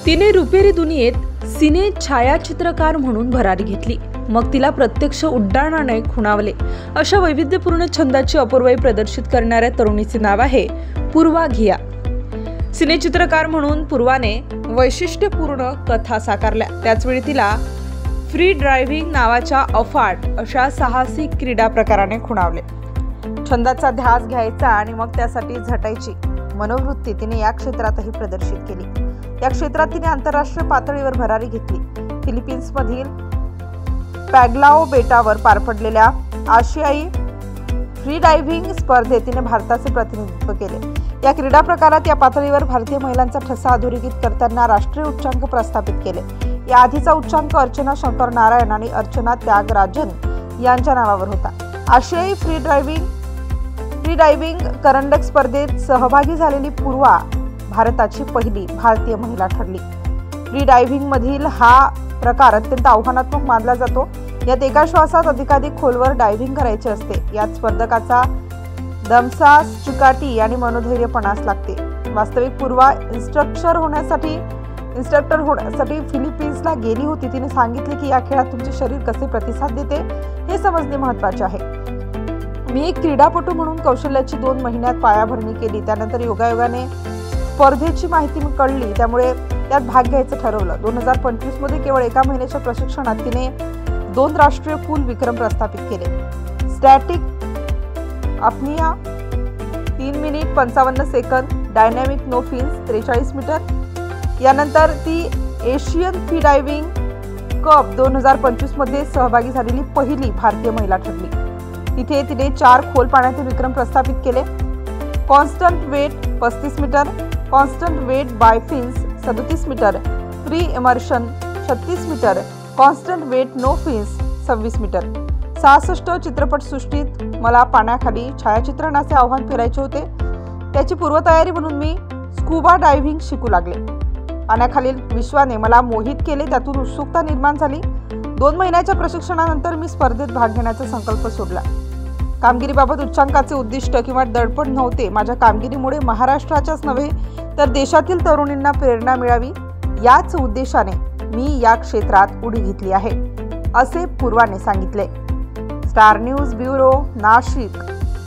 तिने रुपेरी दुनियेत सिने छायाचित्रकार म्हणून भरारी घेतली। मग तिला प्रत्यक्ष उड्डाणाने खुणावले। अशा वैविध्यपूर्ण छंदाची अपूर्वाई प्रदर्शित करणाऱ्या तरुणीचे नाव आहे पूर्वा घिया। सिनेचित्रकार म्हणून पूर्वाने वैशिष्ट्यपूर्ण कथा साकारल्या। त्याचवेळी तिला फ्री ड्रायव्हिंग नावाच्या अफाट अशा साहसी क्रीडा प्रकाराने खुणावले। छंदाचा ध्यास घ्यायचा आणि मग त्यासाठी झटायची मनोवृत्ती तिने या क्षेत्रातही प्रदर्शित केली। या क्षेत्रात तिने आंतरराष्ट्रीय पातळीवर भरारी घेतली। फिलिपिन्समधील पॅगलाओ बेटावर पार पडलेल्या आशियाई फ्री डायव्हिंग स्पर्धेत तिने भारताचे प्रतिनिधित्व केले। या क्रीडा प्रकारात या पातळीवर भारतीय महिलांचा ठसा अधोरेखित करताना राष्ट्रीय उच्चांक प्रस्थापित केले। या आधीचा उच्चांक अर्चना शंकर नारायण आणि अर्चना त्यागराजन यांच्या नावावर होता। आशियाई फ्री डायव्हिंग करंडक स्पर्धेत सहभागी झालेली पूर्वा भारताची पहिली भारतीय महिला ठरली। फ्री डायव्हिंग मधील हा प्रकार अत्यंत आव्हानात्मक मानला जातो। यात एका श्वासात अधिकाधिक खोलवर डायव्हिंग करायचे असते। यात स्पर्धकाचा दमसास, चिकाटी आणि मनोधैर्यपणास लागते। वास्तविक पूर्वा इन्स्ट्रक्टर होण्यासाठी फिलिपिन्सला गेली होती। तिने सांगितले की या खेळात तुमचे शरीर कसे प्रतिसाद देते हे समजणे महत्त्वाचे आहे। मी एक क्रीडापटू म्हणून कौशल्याची 2 महिन्यात पायाभरणी केली। त्यानंतर योगायोगाने स्पर्धेची माहिती कळली, त्यामुळे त्यात भाग घ्यायचं ठरवलं। 2025 मध्ये केवळ एका महिन्याच्या प्रशिक्षणात तिने 2 राष्ट्रीय पूल विक्रम प्रस्थापित केले। स्टॅटिक अपनिया 3 मिनिट 55 सेकंद, डायनॅमिक नो फिन्स 43 मीटर। यानंतर ती एशियन फ्री डायव्हिंग कप 2025 मध्ये सहभागी झालेली पहिली भारतीय महिला ठरली। तिथे तिने 4 खोल पाण्यातील विक्रम प्रस्थापित केले। Constant weight 35 metre, constant weight by fins 37 metre, free immersion 36 metre, constant weight no fins 26 metre. 66 चित्रपटसृष्टीत मला पाण्याखाली छायाचित्रणाचे आव्हान पेलायचे होते। त्याची पूर्वतयारी म्हणून मी स्कूबा डायव्हिंग शिकू लागले। पाण्याखालील विश्वाने मला मोहित केले, त्यातून उत्सुकता निर्माण झाली। 2 महिन्याच्या प्रशिक्षणानंतर मी स्पर्धेत भाग घेण्याचा संकल्प सोडला। कामगिरीबाबत उच्चांकाचे उद्दिष्ट किंवा दडपण नव्हते। माझ्या कामगिरीमुळे महाराष्ट्राच्याच नव्हे तर देशातील तरुणींना प्रेरणा मिळावी, याच उद्देशाने मी या क्षेत्रात उडी घेतली आहे, असे पूर्वाने सांगितले। Star news bureau, Nashik.